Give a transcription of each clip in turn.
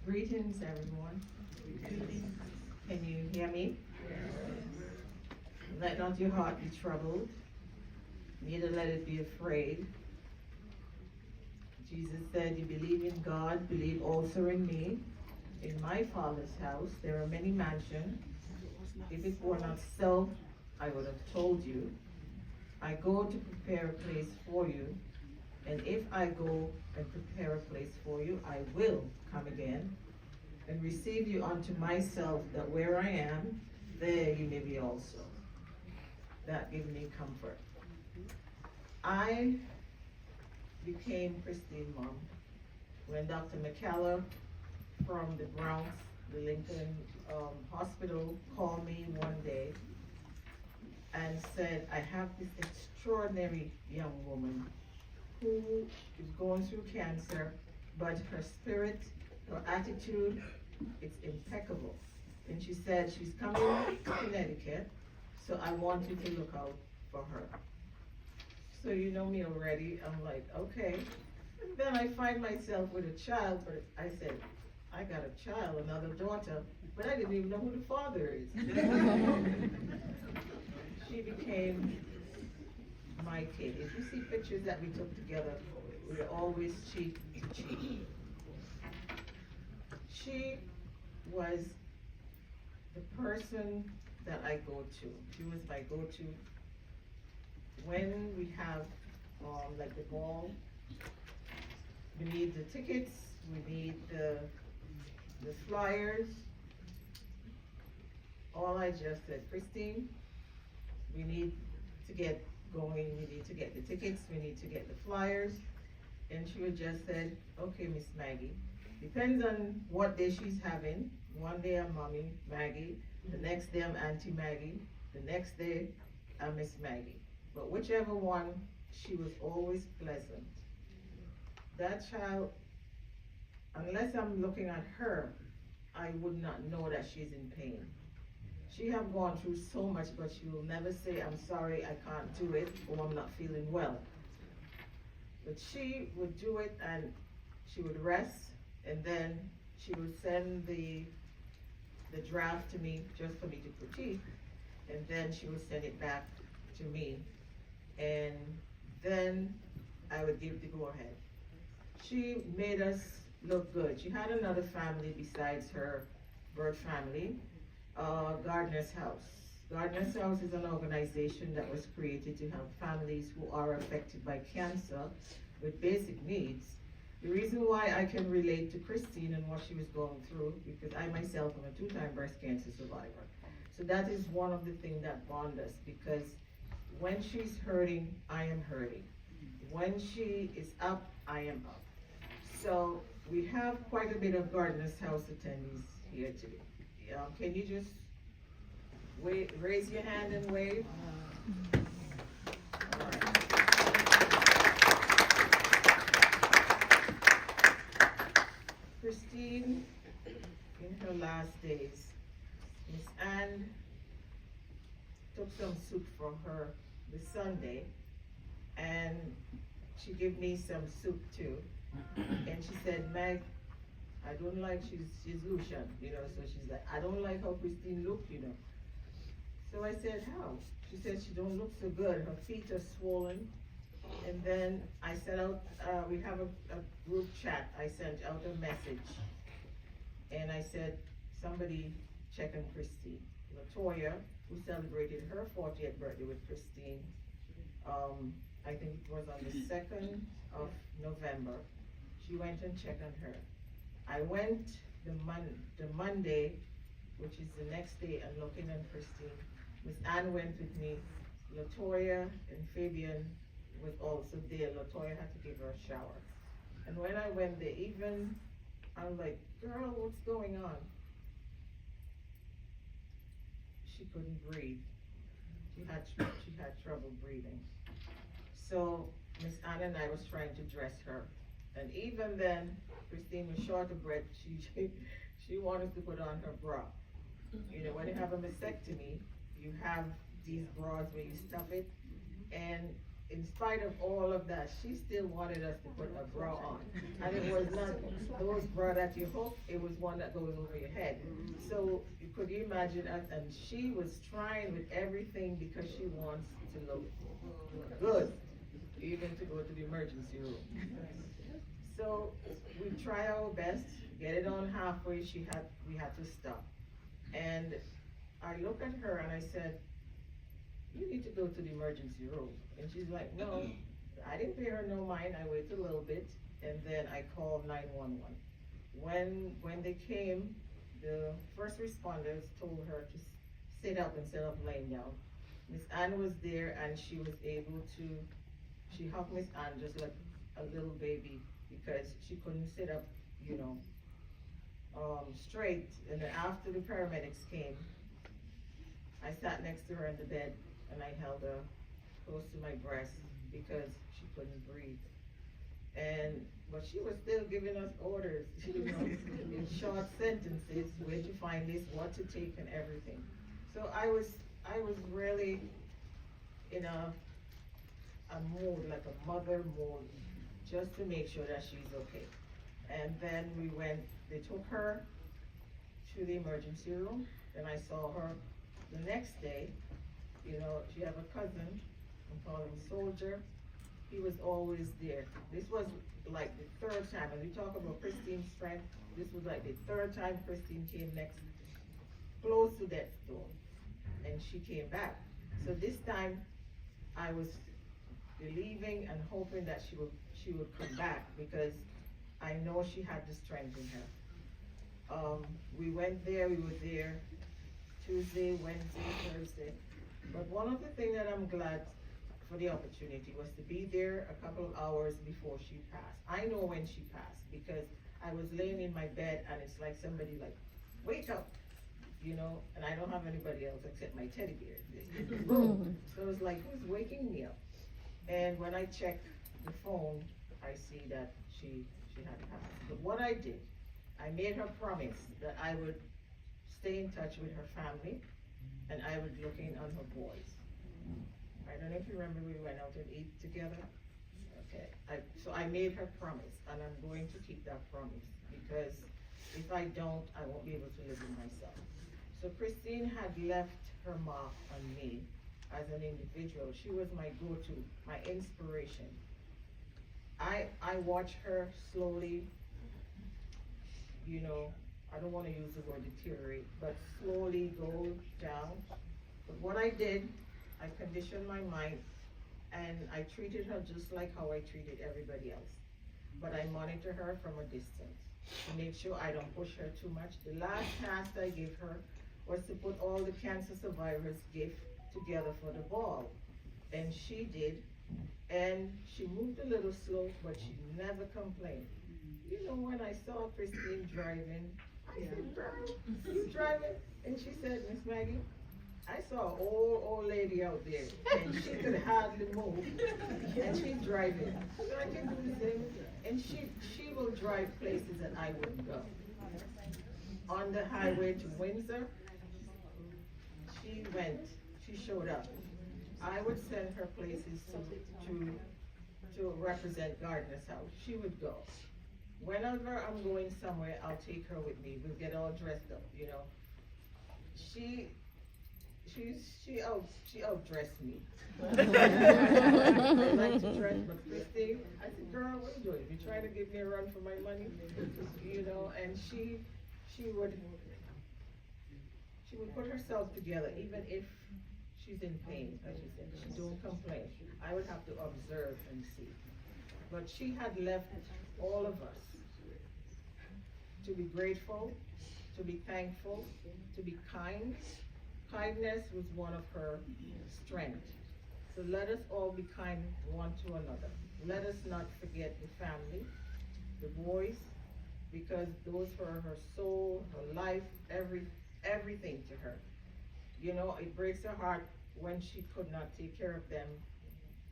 Greetings, everyone. Can you hear me? Let not your heart be troubled, neither let it be afraid. Jesus said, you believe in God, believe also in me. In my Father's house there are many mansions. If it were not so, I would have told you. I go to prepare a place for you, and if I go and prepare a place for you, I will come again and receive you unto myself, that where I am, there you may be also. That gave me comfort. I became Christine mom when Dr. McKellar from the Bronx, the Lincoln Hospital, called me one day and said, I have this extraordinary young woman who is going through cancer, but her spirit, her attitude, it's impeccable. And she said she's coming to Connecticut, so I want you to look out for her. So you know me already, I'm like, okay. And then I find myself with a child, but I said, I got a child, another daughter, but I didn't even know who the father is. She became my kid. If you see pictures that we took together, we were always cheek to cheek. She was the person that I go to. She was my go-to. When we have like the ball, we need the tickets, we need the flyers. All I just said, Christine, we need to get going, we need to get the tickets, we need to get the flyers. And she would just said, okay, Miss Maggie. Depends on what day she's having. One day I'm Mommy Maggie, the next day I'm Auntie Maggie, the next day I'm Miss Maggie. But whichever one, she was always pleasant. That child, unless I'm looking at her, I would not know that she's in pain. She have gone through so much, but she will never say, I'm sorry, I can't do it, or I'm not feeling well. But she would do it, and she would rest, and then she would send the draft to me just for me to critique, and then she would send it back to me, and then I would give the go-ahead. She made us look good. She had another family besides her birth family, Gardner's House. Gardner's House is an organization that was created to help families who are affected by cancer with basic needs. The reason why I can relate to Christine and what she was going through, because I myself am a 2-time breast cancer survivor. So that is one of the things that bond us, because when she's hurting, I am hurting. When she is up, I am up. So we have quite a bit of Gardner's House attendees here today. Can you just raise your hand and wave? All right. Christine, in her last days, Miss Anne took some soup for her this Sunday, and she gave me some soup too. And she said, Meg, I don't like, she's Lucian, you know, so she's like, I don't like how Christine looked, you know. So I said, how? She said she don't look so good, her feet are swollen. And then I sent out, we have a group chat, I sent out a message. And I said, somebody check on Christine. Latoya, who celebrated her 40th birthday with Christine, I think it was on the 2nd of November. She went and checked on her. I went the Monday, which is the next day, and looking at Christine. Miss Anne went with me. Latoya and Fabian was also there. Latoya had to give her a shower. And when I went there, even, I'm like, girl, what's going on? She couldn't breathe. She had trouble breathing. So Miss Anne and I was trying to dress her. And even then, Christine was short of breath. She wanted to put on her bra. You know, when you have a mastectomy, you have these bras where you stuff it. And in spite of all of that, she still wanted us to put a bra on. And it was not those bra that you hook, it was one that goes over your head. So could you imagine, and she was trying with everything because she wants to look good, even to go to the emergency room. So we try our best, get it on halfway, we had to stop. And I looked at her and I said, you need to go to the emergency room. And she's like, no, I didn't pay her no mind. I waited a little bit and then I called 911. When they came, the first responders told her to sit up instead of laying down. Miss Ann was there and she was able to, she hugged Miss Ann just like a little baby because she couldn't sit up, you know, straight. And then after the paramedics came, I sat next to her in the bed and I held her close to my breast because she couldn't breathe. But she was still giving us orders, you know, in short sentences, where to find this, what to take and everything. So I was really in a mode, like a mother mode, just to make sure that she's okay. And then they took her to the emergency room, and I saw her the next day. You know, she have a cousin, I'm calling him Soutar. He was always there. This was like the third time, and we talk about Christene's strength, this was like the third time Christene came close to death's door, and she came back. So this time, I was believing and hoping that she would come back because I know she had the strength in her. We went there, we were there Tuesday, Wednesday, Thursday. But one of the things that I'm glad for the opportunity was to be there a couple of hours before she passed. I know when she passed because I was laying in my bed and it's like somebody like, wake up, you know, and I don't have anybody else except my teddy bear in the room. So it was like, who's waking me up? And when I check the phone, I see that she had passed. But what I did, I made her promise that I would stay in touch with her family and I would look in on her boys. I don't know if you remember we went out and ate together. Okay, so I made her promise and I'm going to keep that promise because if I don't, I won't be able to live with myself. So Christene had left her mark on me as an individual. She was my go-to, my inspiration. I watched her slowly, you know, I don't want to use the word deteriorate, but slowly go down. But what I did, I conditioned my mind and I treated her just like how I treated everybody else. But I monitor her from a distance to make sure I don't push her too much. The last task I gave her was to put all the cancer survivors' gift together for the ball. And she did. And she moved a little slow, but she never complained. You know, when I saw Christene driving, I said, girl, you driving? And she said, Miss Maggie, I saw an old lady out there, and she could hardly move, and she's driving. So I can do the same. And she will drive places that I wouldn't go. On the highway to Windsor, she showed up. I would send her places to represent Gardner's house. She would go. Whenever I'm going somewhere, I'll take her with me. We'll get all dressed up, you know. She outdressed me. I like to dress, but Christene, I said, girl, what are you doing? You trying to give me a run for my money? You know, and she would put herself together, even if she's in pain, as you said. She don't complain. I would have to observe and see. But she had left all of us to be grateful, to be thankful, to be kind. Kindness was one of her strengths. So let us all be kind one to another. Let us not forget the family, the boys, because those were her soul, her life, everything to her. You know, it breaks her heart when she could not take care of them,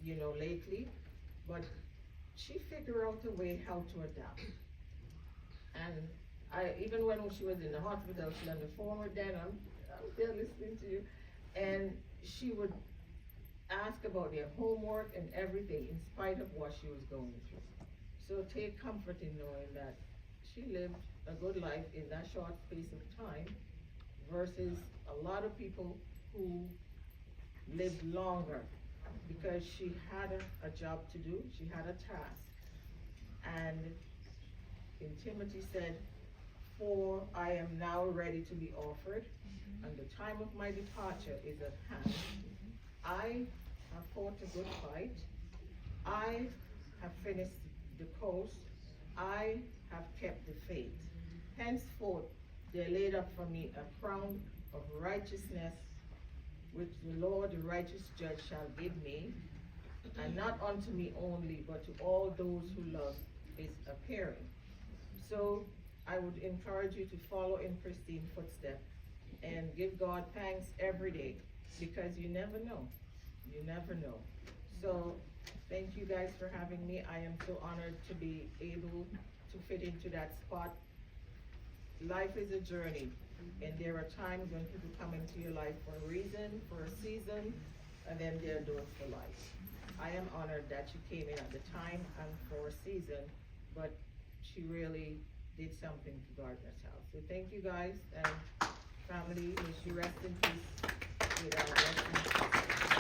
you know, lately, but she figured out a way how to adapt. And even when she was in the hospital, she on the phone with them, I'm still listening to you, and she would ask about their homework and everything in spite of what she was going through. So take comfort in knowing that she lived a good life in that short space of time versus a lot of people who lived longer because she had a job to do, she had a task. And in Timothy said, "For I am now ready to be offered, and the time of my departure is at hand. I have fought a good fight. I have finished the course. I have kept the faith. Henceforth, there laid up for me a crown of righteousness, which the Lord, the righteous judge, shall give me, and not unto me only, but to all those who love his appearing." So I would encourage you to follow in Christene's footsteps and give God thanks every day, because you never know. You never know. So thank you guys for having me. I am so honored to be able to fit into that spot. Life is a journey, and there are times when people come into your life for a reason, for a season, and then they're done for life. I am honored that she came in at the time and for a season, but she really did something to Gardner's house. So thank you guys, and family, may she rest in peace with our blessings.